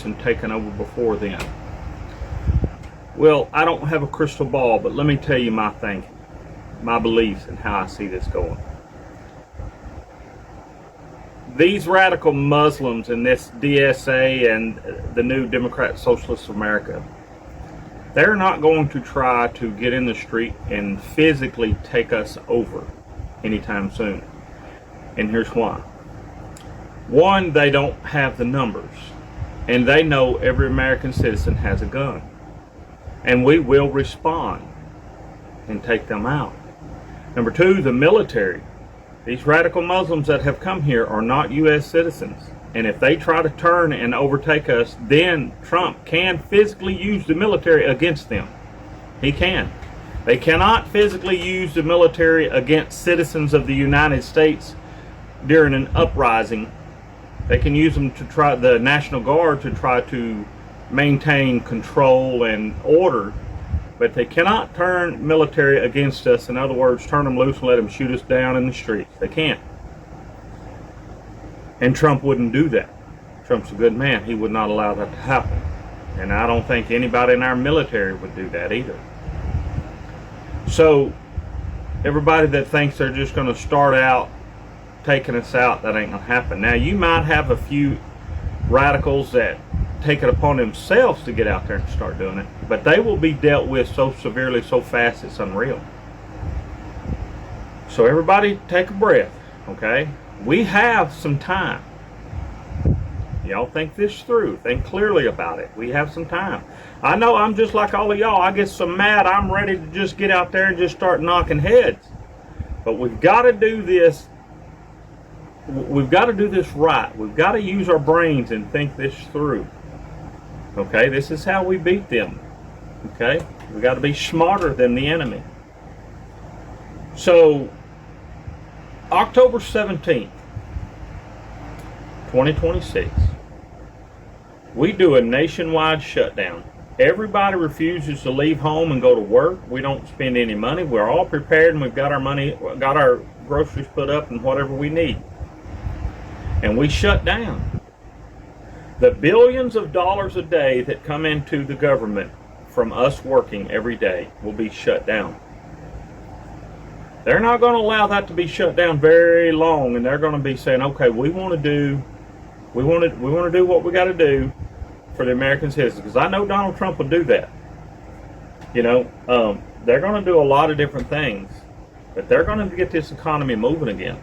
and taken over before then. Well, I don't have a crystal ball, but let me tell you my thinking, my beliefs, and how I see this going. These radical Muslims and this DSA and the new Democrat Socialists of America, they're not going to try to get in the street and physically take us over anytime soon. And here's why. One, they don't have the numbers. And they know every American citizen has a gun. And we will respond and take them out. Number two, the military. These radical Muslims that have come here are not U.S. citizens. And if they try to turn and overtake us, then Trump can physically use the military against them. He can. They cannot physically use the military against citizens of the United States during an uprising. They can use them to try, the National Guard, to try to maintain control and order, but they cannot turn military against us. In other words, turn them loose and let them shoot us down in the streets. They can't. And Trump wouldn't do that. Trump's a good man. He would not allow that to happen. And I don't think anybody in our military would do that either. So everybody that thinks they're just going to start out taking us out, that ain't going to happen. Now, you might have a few radicals that take it upon themselves to get out there and start doing it, but they will be dealt with so severely, so fast, it's unreal. So everybody take a breath, okay? We have some time. Y'all think this through. Think clearly about it. We have some time. I know I'm just like all of y'all. I get so mad, I'm ready to just get out there and just start knocking heads. But we've got to do this. We've got to do this right. We've got to use our brains and think this through. Okay, this is how we beat them. Okay, we got to be smarter than the enemy. So, October 17th, 2026, we do a nationwide shutdown. Everybody refuses to leave home and go to work. We don't spend any money. We're all prepared, and we've got our money, got our groceries put up and whatever we need. And we shut down. The billions of dollars a day that come into the government from us working every day will be shut down. They're not going to allow that to be shut down very long, and they're going to be saying, okay, we want to do what we got to do for the American citizens. Because I know Donald Trump will do that. You know, they're going to do a lot of different things, but they're going to get this economy moving again.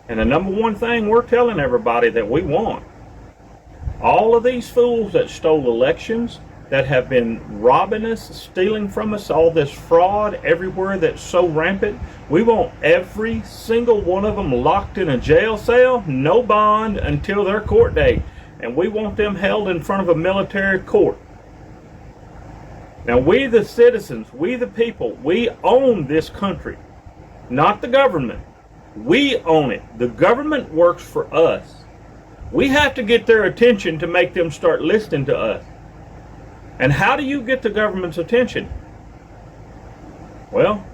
And the number one thing we're telling everybody that we want, all of these fools that stole elections, that have been robbing us, stealing from us, all this fraud everywhere that's so rampant, we want every single one of them locked in a jail cell, no bond until their court date. And we want them held in front of a military court. Now, we the citizens, we the people, we own this country, not the government. We own it. The government works for us. We have to get their attention to make them start listening to us. And how do you get the government's attention? Well,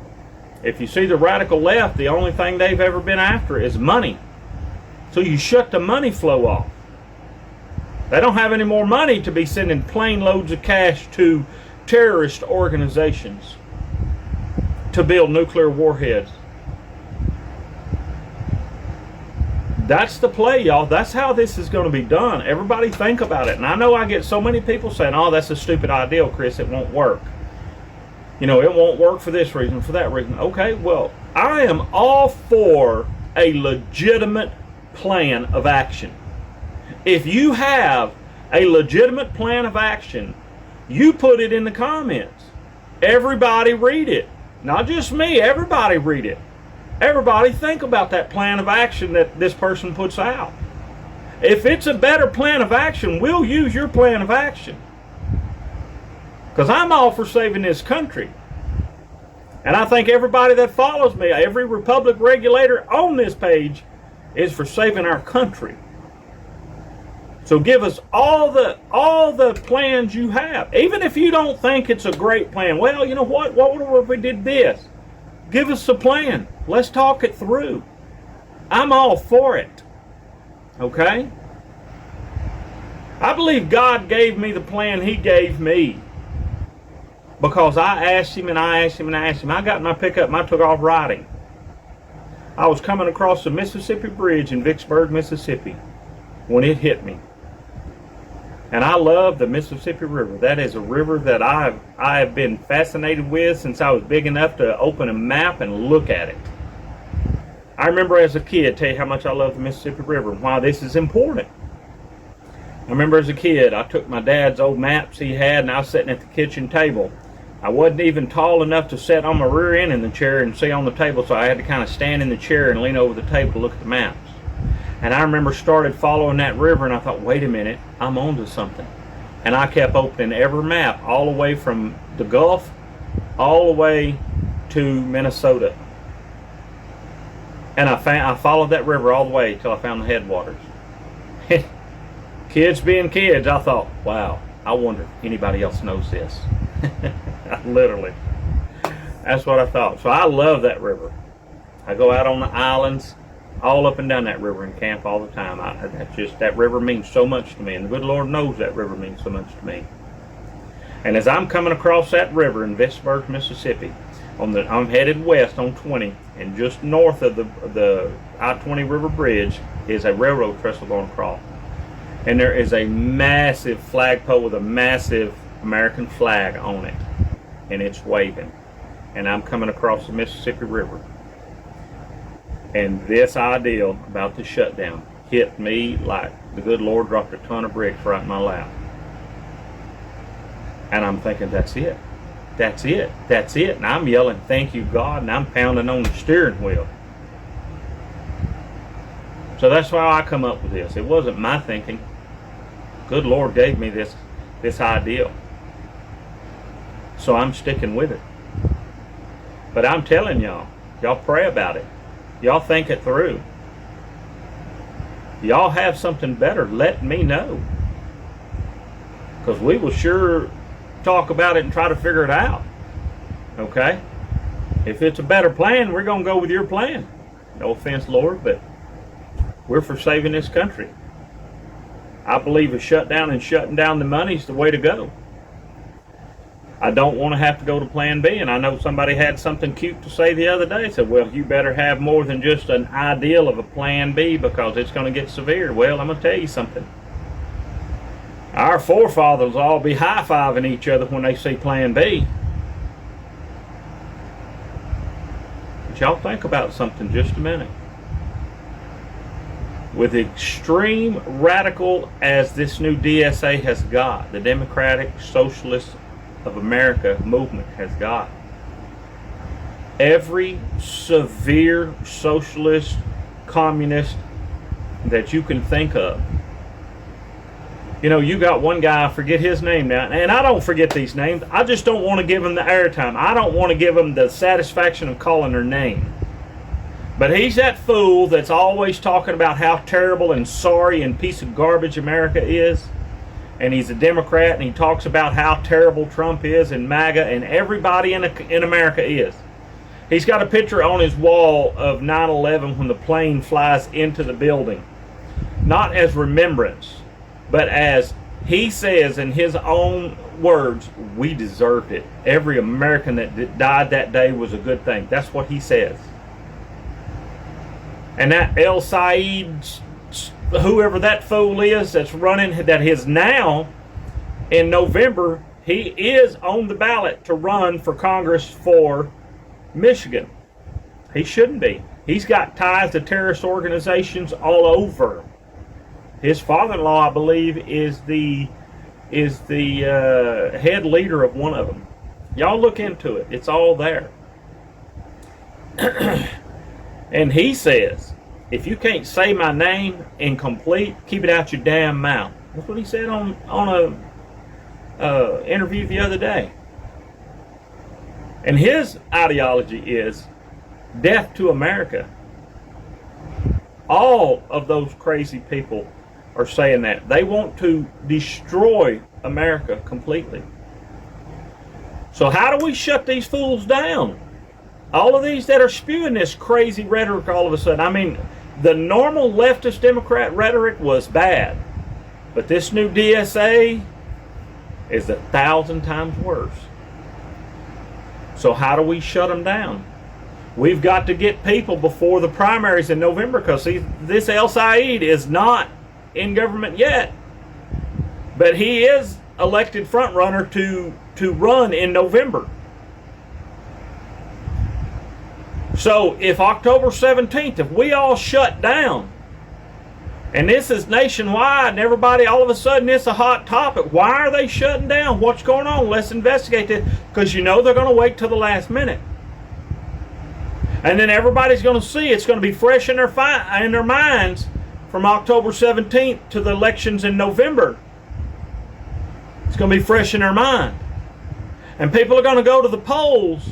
if you see the radical left, the only thing they've ever been after is money. So you shut the money flow off. They don't have any more money to be sending plane loads of cash to terrorist organizations to build nuclear warheads. That's the play, y'all. That's how this is going to be done. Everybody think about it. And I know I get so many people saying, oh, that's a stupid idea, Chris. It won't work. You know, it won't work for this reason, for that reason. Okay, well, I am all for a legitimate plan of action. If you have a legitimate plan of action, you put it in the comments. Everybody read it. Not just me. Everybody read it. Everybody think about that plan of action that this person puts out. If it's a better plan of action, we'll use your plan of action. Because I'm all for saving this country. And I think everybody that follows me, every Republic regulator on this page, is for saving our country. So give us all the plans you have. Even if you don't think it's a great plan. Well, you know what? What if we did this? Give us a plan. Let's talk it through. I'm all for it. Okay? I believe God gave me the plan He gave me because I asked Him and I asked Him and I asked Him. I got in my pickup and I took off riding. I was coming across the Mississippi Bridge in Vicksburg, Mississippi when it hit me. And I love the Mississippi River. That is a river that I have been fascinated with since I was big enough to open a map and look at it. I remember as a kid, tell you how much I love the Mississippi River and why this is important. I remember as a kid, I took my dad's old maps he had and I was sitting at the kitchen table. I wasn't even tall enough to sit on my rear end in the chair and see on the table, so I had to kind of stand in the chair and lean over the table to look at the maps. And I remember started following that river and I thought, wait a minute, I'm onto something. And I kept opening every map all the way from the Gulf all the way to Minnesota. And I followed that river all the way till I found the headwaters. Kids being kids, I thought, wow, I wonder if anybody else knows this. Literally. That's what I thought. So I love that river. I go out on the islands, all up and down that river and camp all the time. That river means so much to me, and the good Lord knows that river means so much to me. And as I'm coming across that river in Vicksburg, Mississippi, I'm headed west on 20, and just north of the I-20 River Bridge is a railroad trestle going across. And there is a massive flagpole with a massive American flag on it, and it's waving. And I'm coming across the Mississippi River. And this idea about the shutdown hit me like the good Lord dropped a ton of bricks right in my lap. And I'm thinking, that's it. That's it. That's it. And I'm yelling, thank you, God, and I'm pounding on the steering wheel. So that's why I come up with this. It wasn't my thinking. Good Lord gave me this idea. So I'm sticking with it. But I'm telling y'all pray about it. Y'all think it through. Y'all have something better, let me know. Because we will sure talk about it and try to figure it out. Okay? If it's a better plan, we're going to go with your plan. No offense, Lord, but we're for saving this country. I believe a shutdown and shutting down the money is the way to go. I don't want to have to go to plan B, and I know somebody had something cute to say the other day. Said, well, you better have more than just an ideal of a plan B because it's going to get severe. Well, I'm going to tell you something. Our forefathers all be high-fiving each other when they see plan B. But y'all think about something just a minute. With extreme radical as this new DSA has got, the Democratic Socialist of America movement has got, every severe socialist, communist that you can think of. You know, you got one guy, I forget his name now, and I don't forget these names. I just don't want to give him the airtime. I don't want to give him the satisfaction of calling their name. But he's that fool that's always talking about how terrible and sorry and piece of garbage America is. And he's a Democrat, and he talks about how terrible Trump is and MAGA and everybody in America is. He's got a picture on his wall of 9/11 when the plane flies into the building. Not as remembrance, but as he says in his own words, we deserved it. Every American that died that day was a good thing. That's what he says. And that El Said, whoever that fool is that's running, that is now in November, he is on the ballot to run for Congress for Michigan. He shouldn't be. He's got ties to terrorist organizations all over. His father-in-law, I believe, is the head leader of one of them. Y'all look into it. It's all there. And he says, if you can't say my name incomplete, keep it out your damn mouth. That's what he said on a interview the other day. And his ideology is death to America. All of those crazy people are saying that. They want to destroy America completely. So how do we shut these fools down? All of these that are spewing this crazy rhetoric all of a sudden. I mean, the normal leftist Democrat rhetoric was bad. But this new DSA is 1,000 times worse. So how do we shut them down? We've got to get people before the primaries in November, because this El Said is not in government yet. But he is elected front runner to run in November. So if October 17th, if we all shut down, and this is nationwide, and everybody, all of a sudden, it's a hot topic. Why are they shutting down? What's going on? Let's investigate this. Because you know they're going to wait till the last minute. And then everybody's going to see it's going to be fresh in their minds from October 17th to the elections in November. It's going to be fresh in their mind. And people are going to go to the polls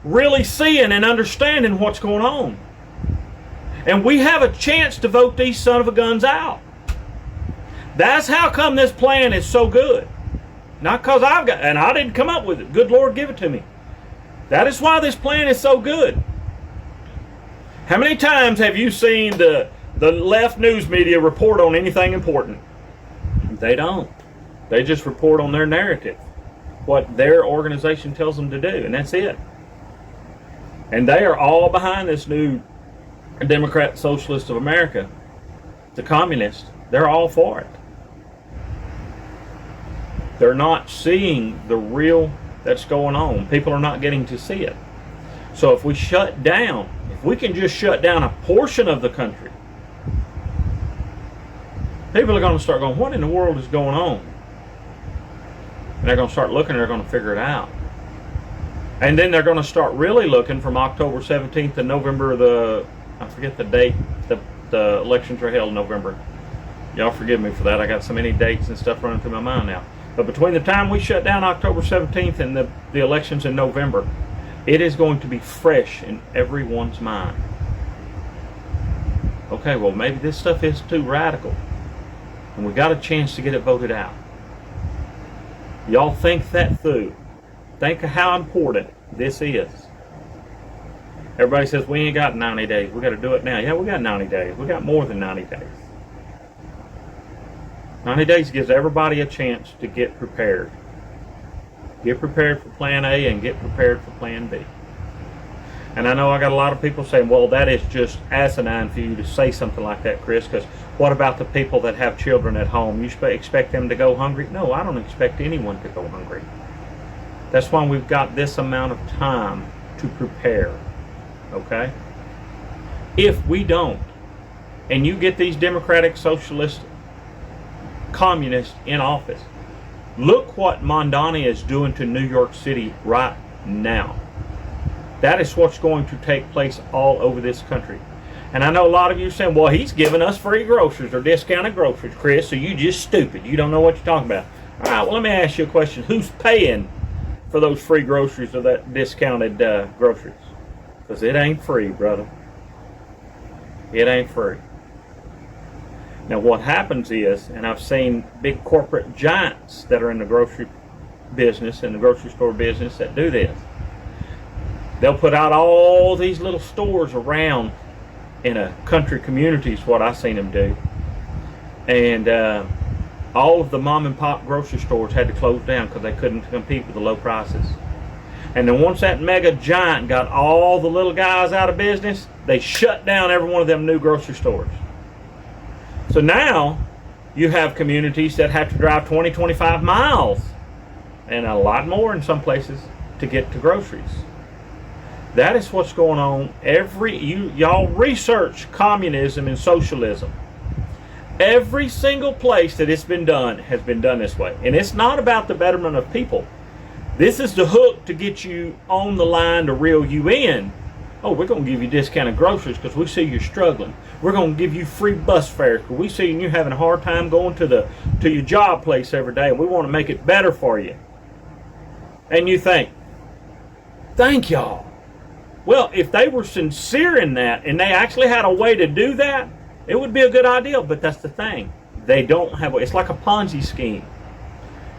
really seeing and understanding what's going on. And we have a chance to vote these son of a guns out. That's how come this plan is so good. Not because and I didn't come up with it. Good Lord, give it to me. That is why this plan is so good. How many times have you seen the left news media report on anything important? They don't. They just report on their narrative, what their organization tells them to do, and that's it. And they are all behind this new Democrat Socialist of America, the communists. They're all for it. They're not seeing the real that's going on. People are not getting to see it. So if we shut down, if we can just shut down a portion of the country, people are going to start going, what in the world is going on? And they're going to start looking, and they're going to figure it out. And then they're going to start really looking from October 17th to November I forget the date, the elections are held in November. Y'all forgive me for that. I got so many dates and stuff running through my mind now. But between the time we shut down October 17th and the elections in November, it is going to be fresh in everyone's mind. Okay, well, maybe this stuff is too radical, and we got a chance to get it voted out. Y'all think that through. Think of how important this is. Everybody says, we ain't got 90 days. We got to do it now. Yeah, we got 90 days. We got more than 90 days. 90 days gives everybody a chance to get prepared. Get prepared for Plan A and get prepared for Plan B. And I know I got a lot of people saying, well, that is just asinine for you to say something like that, Chris, because what about the people that have children at home? You expect them to go hungry? No, I don't expect anyone to go hungry. That's why we've got this amount of time to prepare. Okay? If we don't, and you get these democratic, socialist, communists in office, look what Mondani is doing to New York City right now. That is what's going to take place all over this country. And I know a lot of you are saying, well, he's giving us free groceries or discounted groceries, Chris, so you just stupid. You don't know what you're talking about. All right, well, let me ask you a question. Who's paying for those free groceries or that discounted groceries? Because it ain't free, brother. It ain't free. Now what happens is, and I've seen big corporate giants that are in the grocery business and the grocery store business that do this. They'll put out all these little stores around in a country community is what I've seen them do. And all of the mom and pop grocery stores had to close down because they couldn't compete with the low prices. And then once that mega giant got all the little guys out of business, they shut down every one of them new grocery stores. So now you have communities that have to drive 20, 25 miles and a lot more in some places to get to groceries. That is what's going on. Y'all research communism and socialism. Every single place that it's been done has been done this way. And it's not about the betterment of people. This is the hook to get you on the line to reel you in. Oh, we're going to give you discounted groceries because we see you're struggling. We're going to give you free bus fares because we see you're having a hard time going to your job place every day, and we want to make it better for you. And you think, thank y'all. Well, if they were sincere in that and they actually had a way to do that, it would be a good idea. But that's the thing. They don't have it's like a Ponzi scheme.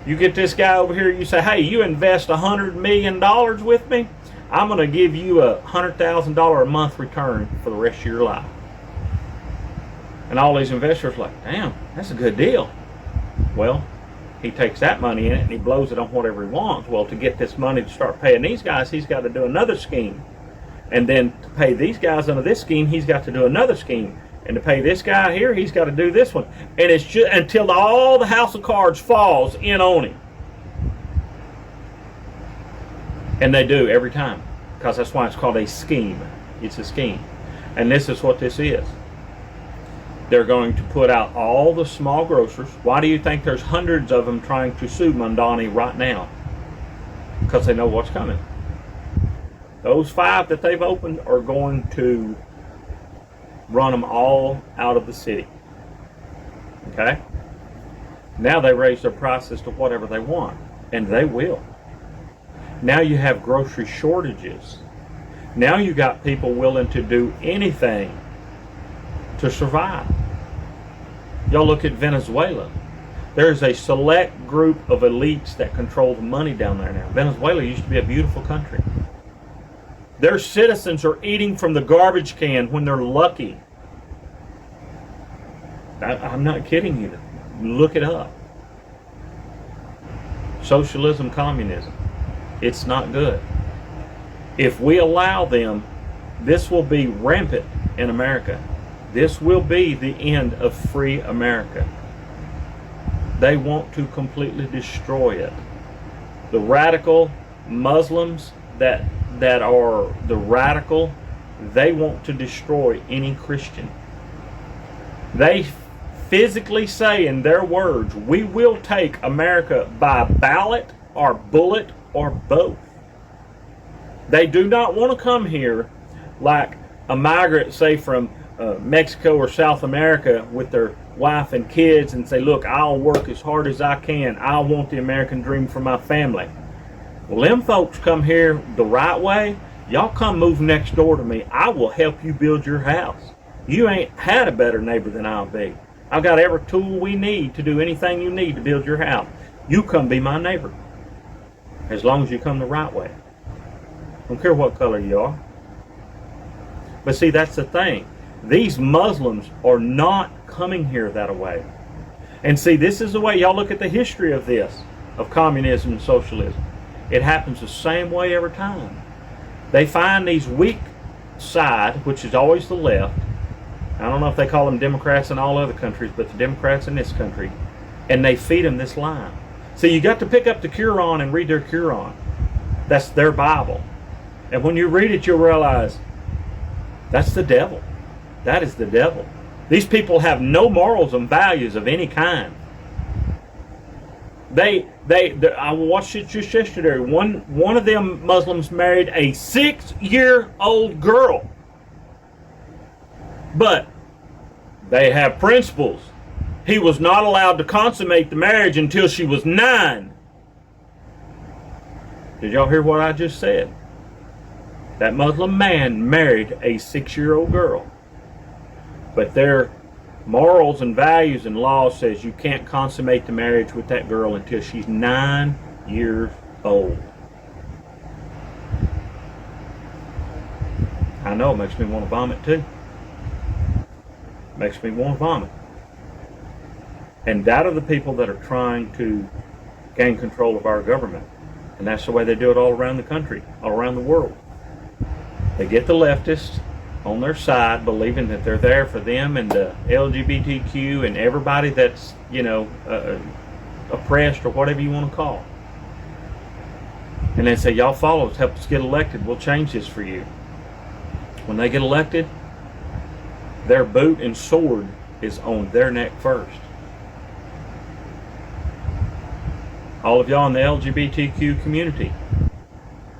You get this guy over here, you say, hey, you invest $100 million with me, I'm going to give you a $100,000 a month return for the rest of your life. And all these investors are like, damn, that's a good deal. Well, he takes that money in it and he blows it on whatever he wants. Well, to get this money to start paying these guys, he's got to do another scheme. And then to pay these guys under this scheme, he's got to do another scheme. And to pay this guy here, he's got to do this one. And it's just until all the house of cards falls in on him. And they do every time. Because that's why it's called a scheme. It's a scheme. And this is what this is. They're going to put out all the small grocers. Why do you think there's hundreds of them trying to sue Mamdani right now? Because they know what's coming. Those 5 that they've opened are going to run them all out of the city. Okay? Now they raise their prices to whatever they want. And they will. Now you have grocery shortages. Now you got people willing to do anything to survive. Y'all look at Venezuela. There's a select group of elites that control the money down there now. Venezuela used to be a beautiful country. Their citizens are eating from the garbage can when they're lucky. I'm not kidding you. Look it up. Socialism, communism. It's not good. If we allow them, this will be rampant in America. This will be the end of free America. They want to completely destroy it. The radical Muslims that are the radical, they want to destroy any Christian. They physically say in their words, we will take America by ballot or bullet or both. They do not want to come here like a migrant, say from Mexico or South America, with their wife and kids and say, look, I'll work as hard as I can. I want the American dream for my family. Well, them folks come here the right way. Y'all come move next door to me. I will help you build your house. You ain't had a better neighbor than I'll be. I've got every tool we need to do anything you need to build your house. You come be my neighbor. As long as you come the right way. Don't care what color you are. But see, that's the thing. These Muslims are not coming here that way. And see, this is the way y'all look at the history of this, of communism and socialism. It happens the same way every time. They find these weak side, which is always the left. I don't know if they call them Democrats in all other countries, but the Democrats in this country, and they feed them this line. So you got to pick up the Quran and read their Quran. That's their Bible. And when you read it, you'll realize that's the devil. That is the devil. These people have no morals and values of any kind. I watched it just yesterday. One of them Muslims married a 6-year-old girl. But they have principles. He was not allowed to consummate the marriage until she was 9. Did y'all hear what I just said? That Muslim man married a 6-year-old girl. But their morals and values and laws says you can't consummate the marriage with that girl until she's 9 years old. I know, it makes me want to vomit too. Makes me want to vomit. And that are the people that are trying to gain control of our government. And that's the way they do it all around the country, all around the world. They get the leftists on their side, believing that they're there for them and the LGBTQ and everybody that's, oppressed or whatever you want to call. And they say, y'all follow us, help us get elected, we'll change this for you. When they get elected, their boot and sword is on their neck first. All of y'all in the LGBTQ community,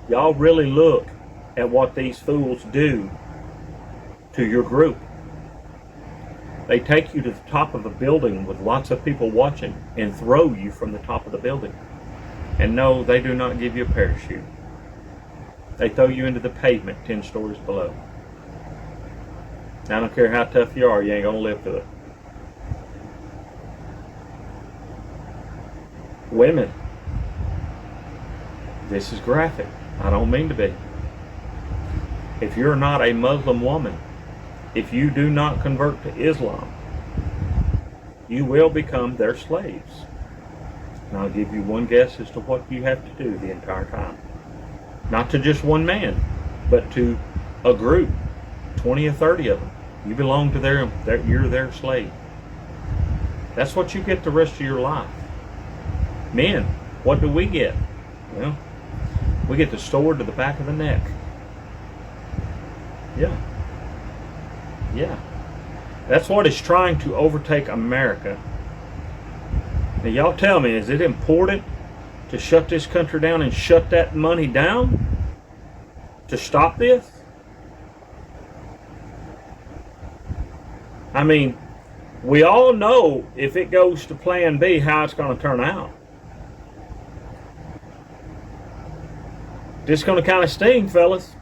y'all really look at what these fools do to your group. They take you to the top of a building with lots of people watching and throw you from the top of the building. And no, they do not give you a parachute. They throw you into the pavement 10 stories below. I don't care how tough you are, you ain't gonna live through it. Women. This is graphic. I don't mean to be. If you're not a Muslim woman, if you do not convert to Islam, you will become their slaves. And I'll give you one guess as to what you have to do the entire time. Not to just one man, but to a group, 20 or 30 of them. You belong to you're their slave. That's what you get the rest of your life. Men, what do we get? Well, we get the sword to the back of the neck. Yeah. Yeah. That's what is trying to overtake America. Now, y'all tell me, is it important to shut this country down and shut that money down to stop this? I mean, we all know if it goes to Plan B how it's going to turn out. This is going to kind of sting, fellas.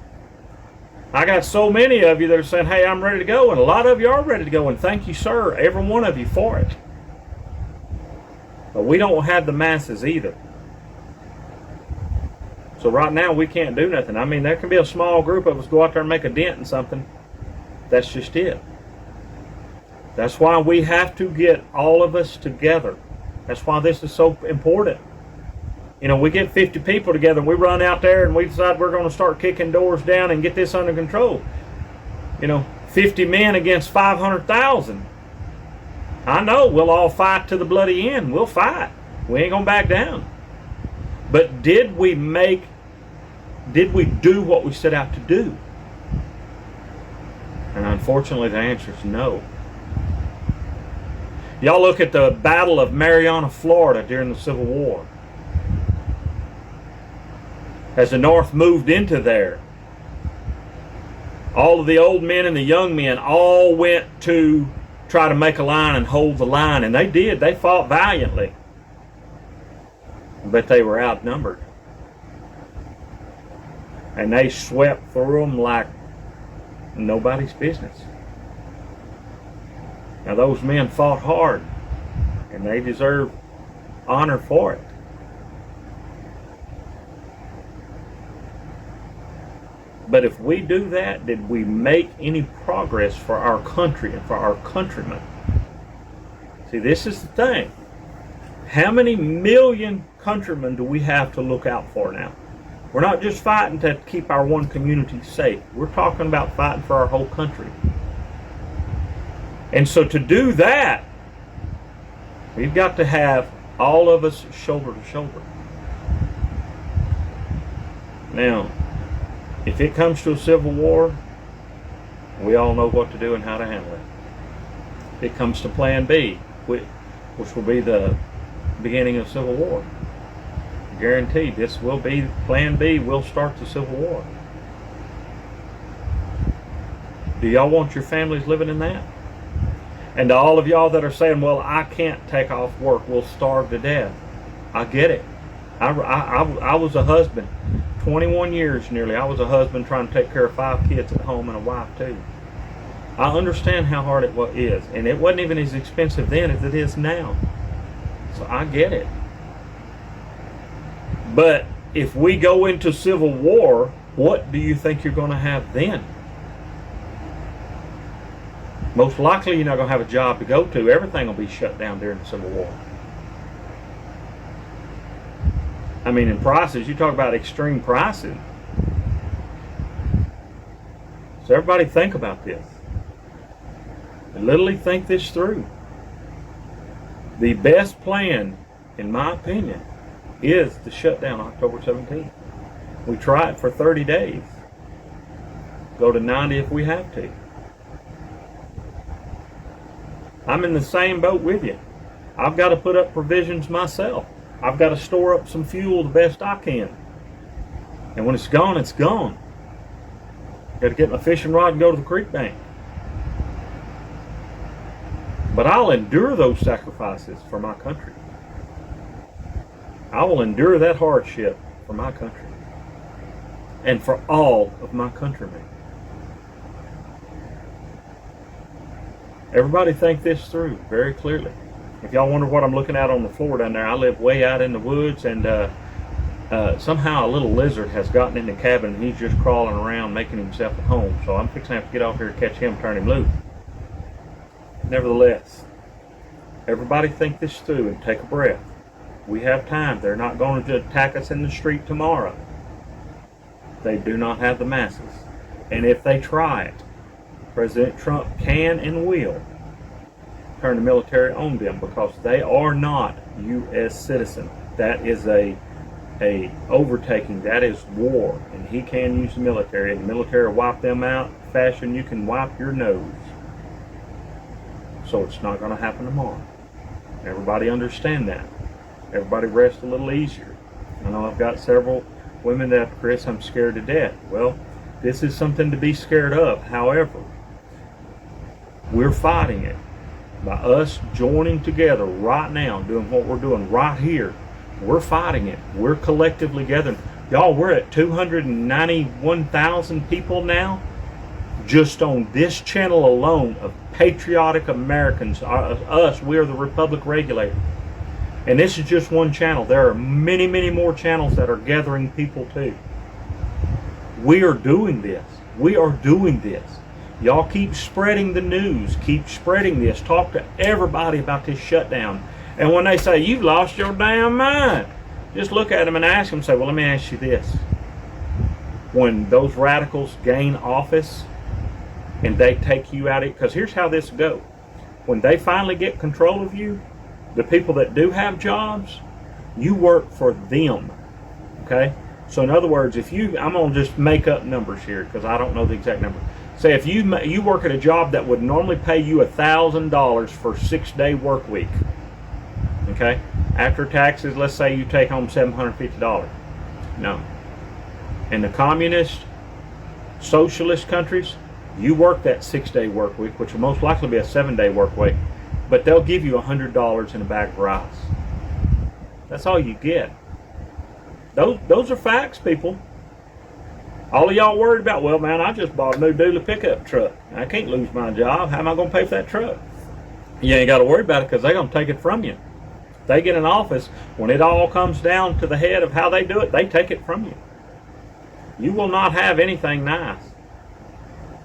I got so many of you that are saying, hey, I'm ready to go. And a lot of you are ready to go. And thank you, sir, every one of you for it. But we don't have the masses either. So right now we can't do nothing. I mean, there can be a small group of us go out there and make a dent in something. That's just it. That's why we have to get all of us together. That's why this is so important. You know, we get 50 people together and we run out there and we decide we're going to start kicking doors down and get this under control. You know, 50 men against 500,000. I know we'll all fight to the bloody end. We'll fight. We ain't going to back down. But did we do what we set out to do? And unfortunately the answer is no. Y'all look at the Battle of Marietta, Florida during the Civil War. As the North moved into there, all of the old men and the young men all went to try to make a line and hold the line, and they did. They fought valiantly, but they were outnumbered, and they swept through them like nobody's business. Now those men fought hard, and they deserve honor for it. But if we do that, did we make any progress for our country and for our countrymen? See, this is the thing. How many million countrymen do we have to look out for now? We're not just fighting to keep our one community safe. We're talking about fighting for our whole country. And so to do that, we've got to have all of us shoulder to shoulder. Now, if it comes to a civil war, we all know what to do and how to handle it. If it comes to Plan B, which will be the beginning of civil war, guaranteed this will be Plan B, will start the Civil War. Do y'all want your families living in that? And to all of y'all that are saying, well, I can't take off work, we'll starve to death. I get it. I was a husband. 21 years nearly. I was a husband trying to take care of 5 kids at home and a wife too. I understand how hard it is. And it wasn't even as expensive then as it is now. So I get it. But if we go into civil war, what do you think you're going to have then? Most likely you're not going to have a job to go to. Everything will be shut down during the Civil War. I mean, in prices, you talk about extreme pricing. So everybody think about this. Literally think this through. The best plan, in my opinion, is to shut down October 17th. We try it for 30 days. Go to 90 if we have to. I'm in the same boat with you. I've got to put up provisions myself. I've got to store up some fuel the best I can. And when it's gone, it's gone. Got to get my fishing rod and go to the creek bank. But I'll endure those sacrifices for my country. I will endure that hardship for my country and for all of my countrymen. Everybody think this through very clearly. If y'all wonder what I'm looking at on the floor down there, I live way out in the woods, and somehow a little lizard has gotten in the cabin and he's just crawling around making himself at home. So I'm fixing to have to get off here and catch him, turn him loose. Nevertheless, everybody think this through and take a breath. We have time. They're not going to attack us in the street tomorrow. They do not have the masses. And if they try it, President Trump can and will turn the military on them, because they are not U.S. citizens. That is a overtaking. That is war, and he can use the military, and the military will wipe them out fashion you can wipe your nose. So it's not going to happen tomorrow. Everybody understand that. Everybody rest a little easier. I know I've got several women that, Chris, I'm scared to death. Well, this is something to be scared of. However, we're fighting it by us joining together right now, doing what we're doing right here. We're fighting it. We're collectively gathering. Y'all, we're at 291,000 people now, just on this channel alone of patriotic Americans. Us, we are the Republic Regulator. And this is just one channel. There are many, many more channels that are gathering people too. We are doing this. We are doing this. Y'all keep spreading the news. Keep spreading this. Talk to everybody about this shutdown. And when they say, you've lost your damn mind, just look at them and ask them, say, well, let me ask you this. When those radicals gain office and they take you out of it, because here's how this goes. When they finally get control of you, the people that do have jobs, you work for them. Okay? So in other words, if you, I'm going to just make up numbers here because I don't know the exact number. Say if you work at a job that would normally pay you $1,000 for a 6-day work week. Okay? After taxes, let's say you take home $750. No. In the communist, socialist countries, you work that 6-day work week, which will most likely be a 7-day work week, but they'll give you $100 in a bag of rice. That's all you get. Those are facts, people. All of y'all worried about, well, man, I just bought a new dually pickup truck. I can't lose my job. How am I going to pay for that truck? You ain't got to worry about it because they're going to take it from you. They get in office, when it all comes down to the head of how they do it, they take it from you. You will not have anything nice.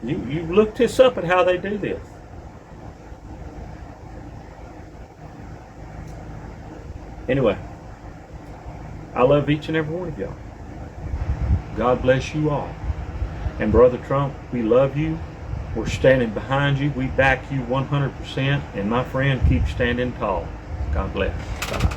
You look this up at how they do this. Anyway, I love each and every one of y'all. God bless you all. And Brother Trump, we love you. We're standing behind you. We back you 100%. And my friend, keep standing tall. God bless. Bye.